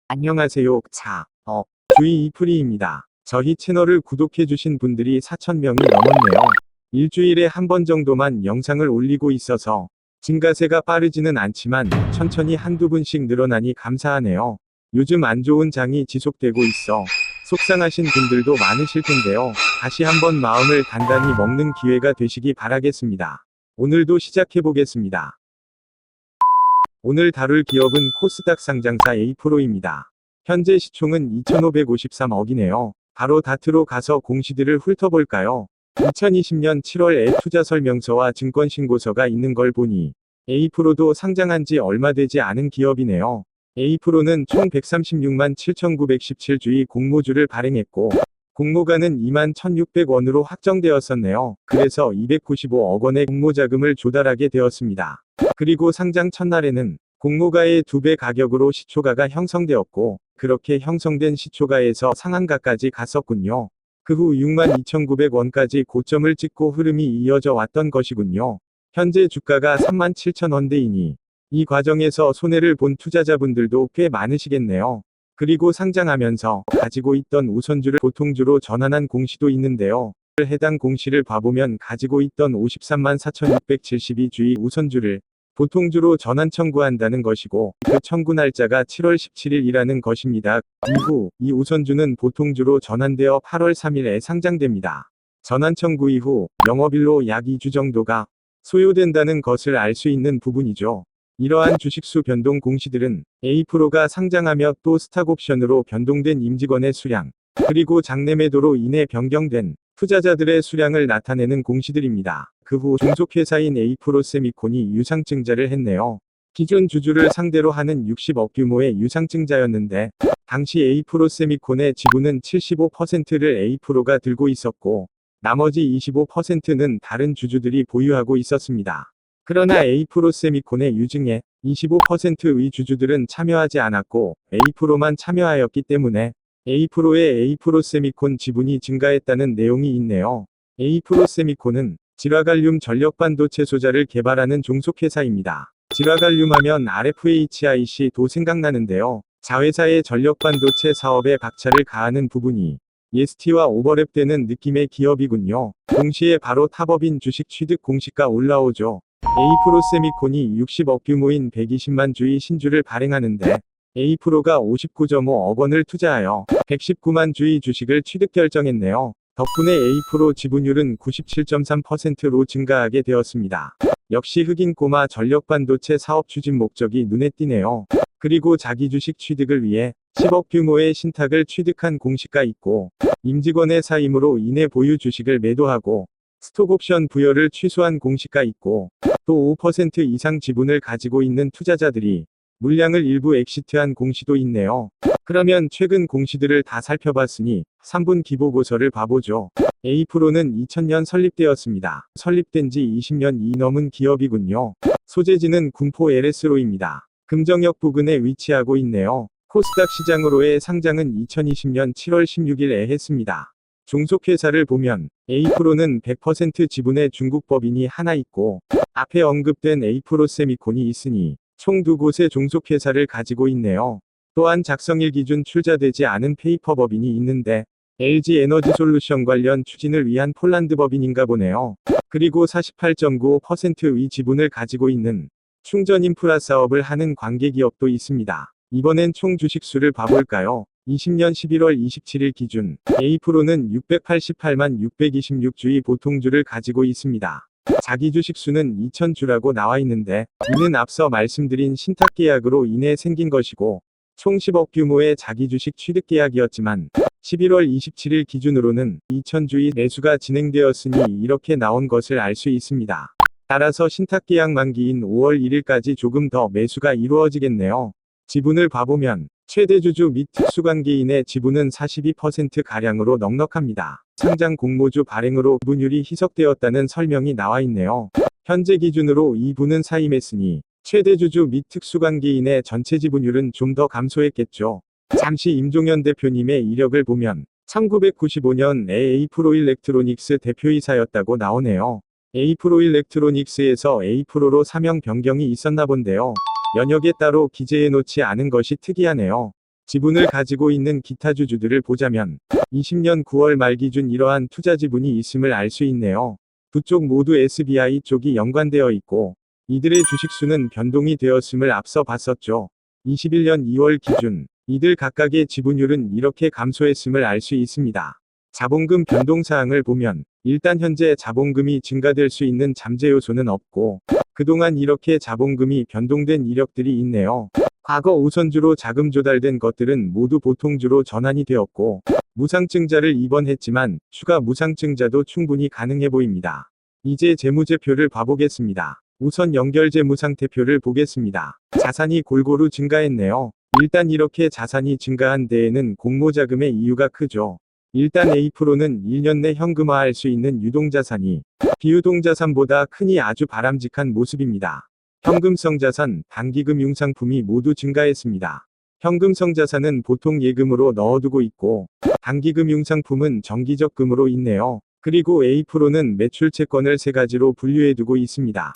안녕하세요. 주의 이프리입니다. 저희 채널을 구독해주신 분들이 4,000명이 넘었네요. 일주일에 한 번 정도만 영상을 올리고 있어서 증가세가 빠르지는 않지만 천천히 한두 분씩 늘어나니 감사하네요. 요즘 안 좋은 장이 지속되고 있어 속상하신 분들도 많으실 텐데요. 다시 한번 마음을 단단히 먹는 기회가 되시기 바라겠습니다. 오늘도 시작해보겠습니다. 오늘 다룰 기업은 코스닥 상장사 에이프로입니다. 현재 시총은 2,553억이네요. 바로 다트로 가서 공시들을 훑어볼까요? 2020년 7월에 투자설명서와 증권신고서가 있는 걸 보니 에이프로도 상장한 지 얼마 되지 않은 기업이네요. 에이프로는 총 136만 7,917주의 공모주를 발행했고 공모가는 2만 1,600원으로 확정되었었네요. 그래서 295억 원의 공모자금을 조달하게 되었습니다. 그리고 상장 첫날에는 공모가의 2배 가격으로 시초가가 형성되었고 그렇게 형성된 시초가에서 상한가까지 갔었군요. 그 후 62,900원까지 고점을 찍고 흐름이 이어져 왔던 것이군요. 현재 주가가 37,000원대이니 이 과정에서 손해를 본 투자자분들도 꽤 많으시겠네요. 그리고 상장하면서 가지고 있던 우선주를 보통주로 전환한 공시도 있는데요. 해당 공시를 봐보면 가지고 있던 53만 4,672주의 우선주를 보통주로 전환 청구한다는 것이고 그 청구 날짜가 7월 17일이라는 것입니다. 이후 이 우선주는 보통주로 전환되어 8월 3일에 상장됩니다. 전환 청구 이후 영업일로 약 2주 정도가 소요된다는 것을 알 수 있는 부분이죠. 이러한 주식수 변동 공시들은 에이프로가 상장하며 또 스탁옵션으로 변동된 임직원의 수량, 그리고 장내 매도로 인해 변경된 투자자들의 수량을 나타내는 공시들입니다. 그 후 종속회사인 에이프로세미콘이 유상증자를 했네요. 기존 주주를 상대로 하는 60억 규모의 유상증자였는데 당시 에이프로세미콘의 지분은 75%를 에이프로가 들고 있었고 나머지 25%는 다른 주주들이 보유하고 있었습니다. 그러나 에이프로세미콘의 유증에 25%의 주주들은 참여하지 않았고 에이프로만 참여하였기 때문에 에이프로의 에이프로세미콘 지분이 증가했다는 내용이 있네요. 에이프로세미콘은 질화갈륨 전력반도체 소자를 개발하는 종속회사입니다. 질화갈륨 하면 RFHIC도 생각나는데요. 자회사의 전력반도체 사업에 박차를 가하는 부분이 예스티와 오버랩되는 느낌의 기업이군요. 동시에 바로 탑업인 주식 취득 공시가 올라오죠. 에이프로세미콘이 60억 규모인 120만 주의 신주를 발행하는데 에이프로가 59.5억 원을 투자하여 119만 주의 주식을 취득 결정했네요. 덕분에 에이프로 지분율은 97.3%로 증가하게 되었습니다. 역시 흑인 꼬마 전력반도체 사업 추진 목적이 눈에 띄네요. 그리고 자기 주식 취득을 위해 10억 규모의 신탁을 취득한 공시가 있고 임직원의 사임으로 인해 보유 주식을 매도하고 스톡옵션 부여를 취소한 공시가 있고 또 5% 이상 지분을 가지고 있는 투자자들이 물량을 일부 엑시트한 공시도 있네요. 그러면 최근 공시들을 다 살펴봤으니 3분 기보고서를 봐보죠. 에이프로는 2000년 설립되었습니다. 설립된 지 20년이 넘은 기업이군요. 소재지는 군포 LS로입니다. 금정역 부근에 위치하고 있네요. 코스닥 시장으로의 상장은 2020년 7월 16일에 했습니다. 종속회사를 보면 에이프로는 100% 지분의 중국 법인이 하나 있고 앞에 언급된 에이프로세미콘이 있으니 총 2곳의 종속회사를 가지고 있네요. 또한 작성일 기준 출자되지 않은 페이퍼 법인이 있는데 LG 에너지솔루션 관련 추진을 위한 폴란드 법인인가 보네요. 그리고 48.95%의 지분을 가지고 있는 충전 인프라 사업을 하는 관계기업도 있습니다. 이번엔 총 주식수를 봐볼까요? 20년 11월 27일 기준 에이프로는 688만 626주의 보통주를 가지고 있습니다. 자기 주식수는 2,000주라고 나와 있는데 이는 앞서 말씀드린 신탁 계약으로 인해 생긴 것이고 총 10억 규모의 자기 주식 취득 계약이었지만 11월 27일 기준으로는 2,000주의 매수가 진행되었으니 이렇게 나온 것을 알 수 있습니다. 따라서 신탁 계약 만기인 5월 1일까지 조금 더 매수가 이루어지겠네요. 지분을 봐보면 최대 주주 및 특수관계인의 지분은 42%가량으로 넉넉합니다. 상장 공모주 발행으로 지분율이 희석되었다는 설명이 나와 있네요. 현재 기준으로 이분은 사임했으니 최대 주주 및 특수관계인의 전체 지분율은 좀 더 감소했겠죠. 잠시 임종현 대표님의 이력을 보면 1995년에 에이프로일렉트로닉스 대표이사였다고 나오네요. 에이프로일렉트로닉스에서 에이프로로 사명 변경이 있었나 본데요. 연역에 따로 기재해 놓지 않은 것이 특이하네요. 지분을 가지고 있는 기타 주주들을 보자면 20년 9월 말 기준 이러한 투자 지분이 있음을 알 수 있네요. 두 쪽 모두 SBI 쪽이 연관되어 있고 이들의 주식수는 변동이 되었음을 앞서 봤었죠. 21년 2월 기준 이들 각각의 지분율은 이렇게 감소했음을 알 수 있습니다. 자본금 변동사항을 보면 일단 현재 자본금이 증가될 수 있는 잠재 요소는 없고 그동안 이렇게 자본금이 변동된 이력들이 있네요. 과거 우선주로 자금 조달된 것들은 모두 보통주로 전환이 되었고 무상증자를 입원했지만 추가 무상증자도 충분히 가능해 보입니다. 이제 재무제표를 봐보겠습니다. 우선 연결재무상태표를 보겠습니다. 자산이 골고루 증가했네요. 일단 이렇게 자산이 증가한 데에는 공모자금의 이유가 크죠. 일단 A프로는 1년 내 현금화할 수 있는 유동자산이 비유동자산보다 크니 아주 바람직한 모습입니다. 현금성 자산, 단기금융상품이 모두 증가했습니다. 현금성 자산은 보통 예금으로 넣어두고 있고 단기금융상품은 정기적금으로 있네요. 그리고 A프로는 매출채권을 세 가지로 분류해두고 있습니다.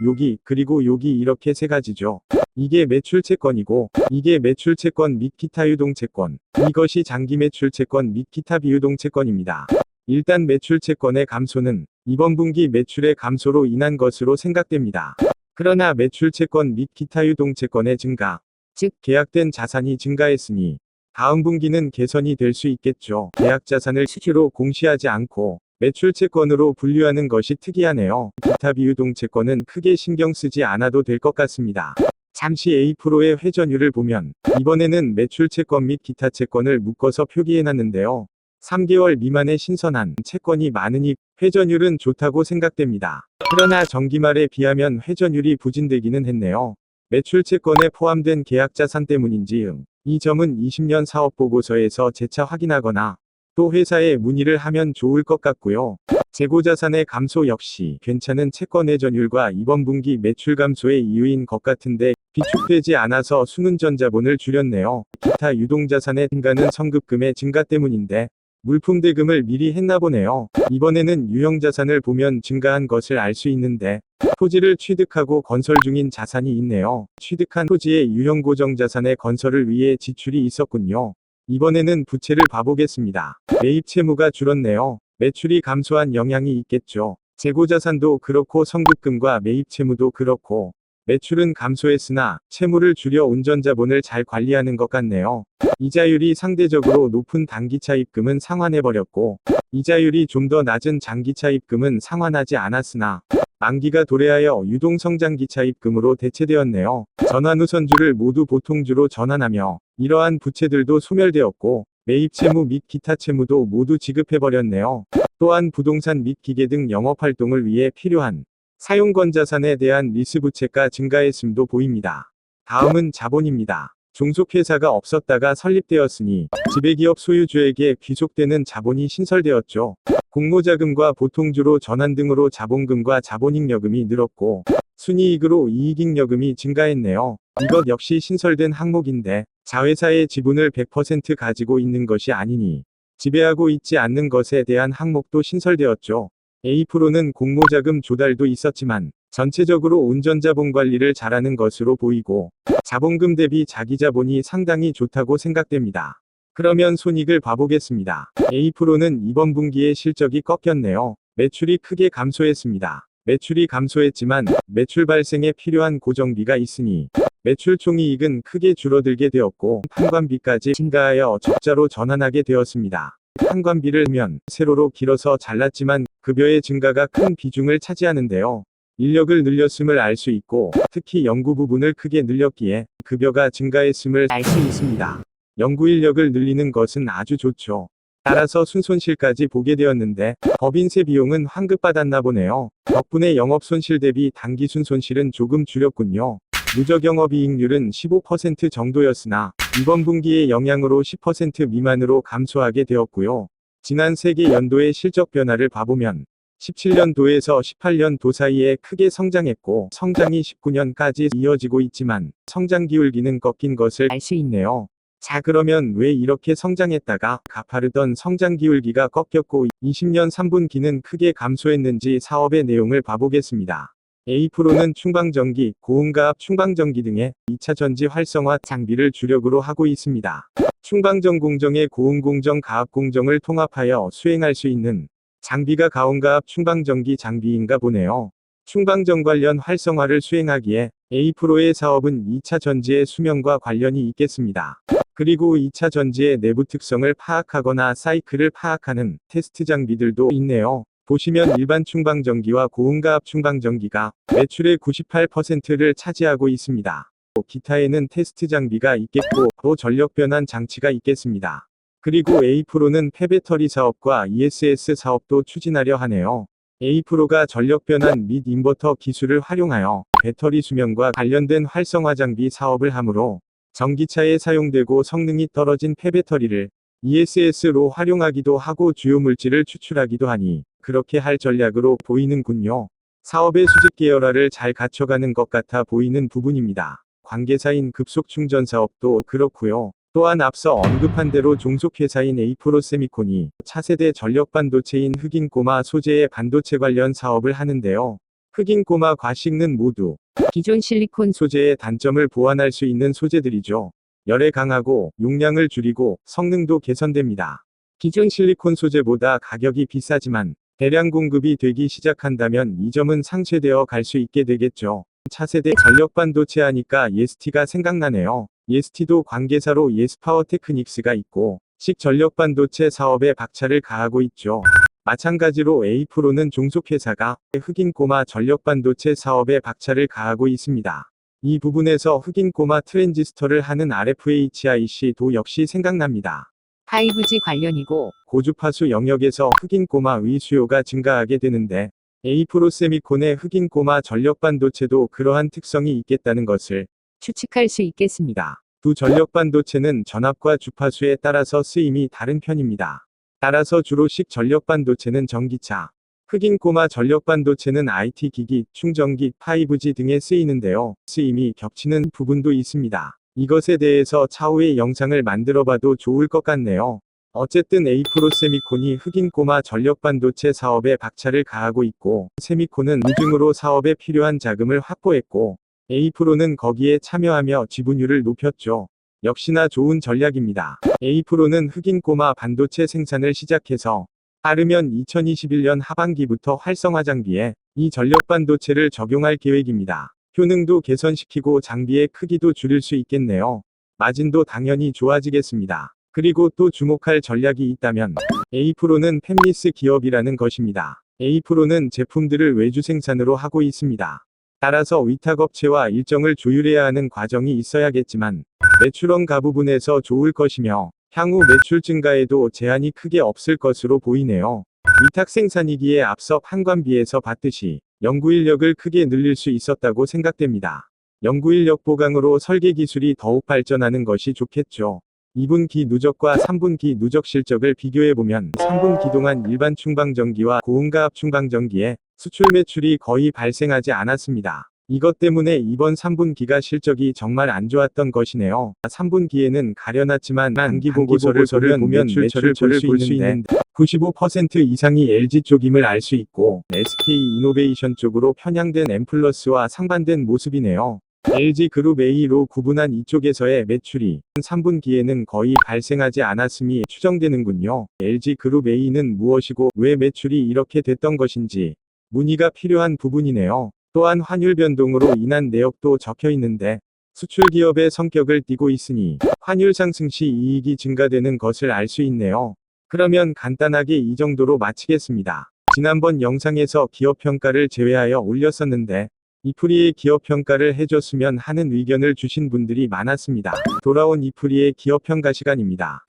여기, 그리고 여기 이렇게 세 가지죠. 이게 매출채권이고 이게 매출채권 및 기타 유동채권, 이것이 장기 매출채권 및 기타 비유동채권입니다. 일단 매출채권의 감소는 이번 분기 매출의 감소로 인한 것으로 생각됩니다. 그러나 매출채권 및 기타 유동채권의 증가, 즉 계약된 자산이 증가했으니 다음 분기는 개선이 될 수 있겠죠. 계약자산을 시기로 공시하지 않고 매출채권으로 분류하는 것이 특이하네요. 기타 비유동채권은 크게 신경 쓰지 않아도 될 것 같습니다. 잠시 A프로의 회전율을 보면 이번에는 매출채권 및 기타 채권을 묶어서 표기해놨는데요. 3개월 미만의 신선한 채권이 많으니 회전율은 좋다고 생각됩니다. 그러나 정기말에 비하면 회전율이 부진되기는 했네요. 매출채권에 포함된 계약자산 때문인지 이 점은 20년 사업보고서에서 재차 확인하거나 또 회사에 문의를 하면 좋을 것 같고요. 재고자산의 감소 역시 괜찮은 채권 회전율과 이번 분기 매출 감소의 이유인 것 같은데 비축되지 않아서 순은전자본을 줄였네요. 기타 유동자산의 증가는 성급금의 증가 때문인데 물품 대금을 미리 했나 보네요. 이번에는 유형자산을 보면 증가한 것을 알 수 있는데 토지를 취득하고 건설 중인 자산이 있네요. 취득한 토지의 유형고정자산의 건설을 위해 지출이 있었군요. 이번에는 부채를 봐보겠습니다. 매입 채무가 줄었네요. 매출이 감소한 영향이 있겠죠. 재고자산도 그렇고 성급금과 매입 채무도 그렇고 매출은 감소했으나 채무를 줄여 운전자본을 잘 관리하는 것 같네요. 이자율이 상대적으로 높은 단기차 입금은 상환해버렸고 이자율이 좀 더 낮은 장기차 입금은 상환하지 않았으나 만기가 도래하여 유동성장기차 입금으로 대체되었네요. 전환우선주를 모두 보통주로 전환하며 이러한 부채들도 소멸되었고 매입 채무 및 기타 채무도 모두 지급해버렸네요. 또한 부동산 및 기계 등 영업활동을 위해 필요한 사용권자산에 대한 리스부채가 증가했음도 보입니다. 다음은 자본입니다. 종속회사가 없었다가 설립되었으니 지배기업 소유주에게 귀속되는 자본이 신설되었죠. 공모자금과 보통주로 전환 등으로 자본금과 자본잉여금이 늘었고 순이익으로 이익잉여금이 증가했네요. 이것 역시 신설된 항목인데 자회사의 지분을 100% 가지고 있는 것이 아니니 지배하고 있지 않는 것에 대한 항목도 신설되었죠. A프로는 공모자금 조달도 있었지만 전체적으로 운전자본 관리를 잘하는 것으로 보이고 자본금 대비 자기자본이 상당히 좋다고 생각됩니다. 그러면 손익을 봐보겠습니다. A프로는 이번 분기에 실적이 꺾였네요. 매출이 크게 감소했습니다. 매출이 감소했지만 매출 발생에 필요한 고정비가 있으니 매출 총이익은 크게 줄어들게 되었고 판관비까지 증가하여 적자로 전환하게 되었습니다. 판관비를 보면 세로로 길어서 잘랐지만 급여의 증가가 큰 비중을 차지하는데요. 인력을 늘렸음을 알 수 있고 특히 연구 부분을 크게 늘렸기에 급여가 증가했음을 알 수 있습니다. 연구 인력을 늘리는 것은 아주 좋죠. 따라서 순손실까지 보게 되었는데 법인세 비용은 환급받았나 보네요. 덕분에 영업손실 대비 단기 순손실은 조금 줄였군요. 누적 영업이익률은 15% 정도였으나 이번 분기의 영향으로 10% 미만으로 감소하게 되었고요. 지난 세계 연도의 실적 변화를 봐보면 17년도에서 18년도 사이에 크게 성장했고 성장이 19년까지 이어지고 있지만 성장 기울기는 꺾인 것을 알 수 있네요. 자, 그러면 왜 이렇게 성장했다가 가파르던 성장 기울기가 꺾였고 20년 3분기는 크게 감소했는지 사업의 내용을 봐보겠습니다. A-프로는 충방전기, 고음가압 충방전기 등의 2차 전지 활성화 장비를 주력으로 하고 있습니다. 충방전 공정의 고음 공정, 가압 공정을 통합하여 수행할 수 있는 장비가 가온가압 충방전기 장비인가 보네요. 충방전 관련 활성화를 수행하기에 A-프로의 사업은 2차 전지의 수명과 관련이 있겠습니다. 그리고 2차 전지의 내부 특성을 파악하거나 사이클을 파악하는 테스트 장비들도 있네요. 보시면 일반 충방전기와 고음가압 충방전기가 매출의 98%를 차지하고 있습니다. 기타에는 테스트 장비가 있겠고 또 전력 변환 장치가 있겠습니다. 그리고 A-프로는 폐배터리 사업과 ESS 사업도 추진하려 하네요. A-프로가 전력 변환 및 인버터 기술을 활용하여 배터리 수명과 관련된 활성화 장비 사업을 하므로 전기차에 사용되고 성능이 떨어진 폐배터리를 ESS로 활용하기도 하고 주요 물질을 추출하기도 하니 그렇게 할 전략으로 보이는군요. 사업의 수직 계열화를 잘 갖춰가는 것 같아 보이는 부분입니다. 관계사인 급속충전 사업도 그렇고요. 또한 앞서 언급한 대로 종속회사인 A-프로 세미콘이 차세대 전력 반도체인 흑인꼬마 소재의 반도체 관련 사업을 하는데요. 흑인꼬마 과식는 모두 기존 실리콘 소재의 단점을 보완할 수 있는 소재들이죠. 열에 강하고 용량을 줄이고 성능도 개선됩니다. 기존 실리콘 소재보다 가격이 비싸지만 대량 공급이 되기 시작한다면 이 점은 상쇄되어 갈 수 있게 되겠죠. 차세대 전력 반도체 하니까 예스티가 생각나네요. 예스티도 관계사로 예스파워테크닉스가 있고 식 전력 반도체 사업에 박차를 가하고 있죠. 마찬가지로 A-프로는 종속회사가 흑인꼬마 전력 반도체 사업에 박차를 가하고 있습니다. 이 부분에서 흑인꼬마 트랜지스터를 하는 RFHIC도 역시 생각납니다. 5G 관련이고 고주파수 영역에서 흑인꼬마의 수요가 증가하게 되는데 A-프로 세미콘의 흑인꼬마 전력 반도체도 그러한 특성이 있겠다는 것을 추측할 수 있겠습니다. 두 전력 반도체는 전압과 주파수에 따라서 쓰임이 다른 편입니다. 따라서 주로 식 전력 반도체는 전기차, 흑인꼬마 전력 반도체는 IT 기기, 충전기, 5G 등에 쓰이는데요. 쓰임이 겹치는 부분도 있습니다. 이것에 대해서 차후에 영상을 만들어봐도 좋을 것 같네요. 어쨌든 A-프로 세미콘이 흑인꼬마 전력 반도체 사업에 박차를 가하고 있고 세미콘은 우증으로 사업에 필요한 자금을 확보했고 A-프로는 거기에 참여하며 지분율을 높였죠. 역시나 좋은 전략입니다. A-프로는 흑인꼬마 반도체 생산을 시작해서 빠르면 2021년 하반기부터 활성화 장비에 이 전력 반도체를 적용할 계획입니다. 효능도 개선시키고 장비의 크기도 줄일 수 있겠네요. 마진도 당연히 좋아지겠습니다. 그리고 또 주목할 전략이 있다면 A-프로는 팹리스 기업이라는 것입니다. A-프로는 제품들을 외주 생산으로 하고 있습니다. 따라서 위탁업체와 일정을 조율해야 하는 과정이 있어야겠지만 매출원가 부분에서 좋을 것이며 향후 매출 증가에도 제한이 크게 없을 것으로 보이네요. 위탁 생산이기에 앞서 판관비에서 봤듯이 연구인력을 크게 늘릴 수 있었다고 생각됩니다. 연구인력 보강으로 설계 기술이 더욱 발전하는 것이 좋겠죠. 2분기 누적과 3분기 누적 실적을 비교해보면 3분기 동안 일반 충방전기와 고음가압 충방전기에 수출 매출이 거의 발생하지 않았습니다. 이것 때문에 이번 3분기가 실적이 정말 안 좋았던 것이네요. 3분기에는 가려놨지만 단기보고서를 보면 매출처를 볼 수 있는데 95% 이상이 LG 쪽임을 알 수 있고 SK 이노베이션 쪽으로 편향된 M+와 상반된 모습이네요. LG그룹 A로 구분한 이쪽에서의 매출이 3분기에는 거의 발생하지 않았음이 추정되는군요. LG그룹 A는 무엇이고 왜 매출이 이렇게 됐던 것인지 문의가 필요한 부분이네요. 또한 환율 변동으로 인한 내역도 적혀 있는데 수출 기업의 성격을 띠고 있으니 환율 상승 시 이익이 증가되는 것을 알 수 있네요. 그러면 간단하게 이 정도로 마치겠습니다. 지난번 영상에서 기업 평가를 제외하여 올렸었는데 이프리의 기업 평가를 해줬으면 하는 의견을 주신 분들이 많았습니다. 돌아온 이프리의 기업 평가 시간입니다.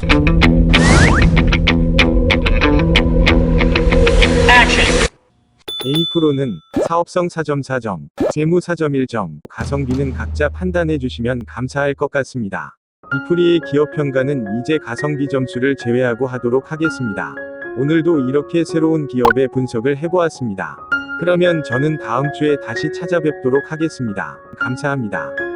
A-프로는 사업성 4.4점, 재무 4.1점, 가성비는 각자 판단해 주시면 감사할 것 같습니다. 이프리의 기업 평가는 이제 가성비 점수를 제외하고 하도록 하겠습니다. 오늘도 이렇게 새로운 기업의 분석을 해보았습니다. 그러면 저는 다음 주에 다시 찾아뵙도록 하겠습니다. 감사합니다.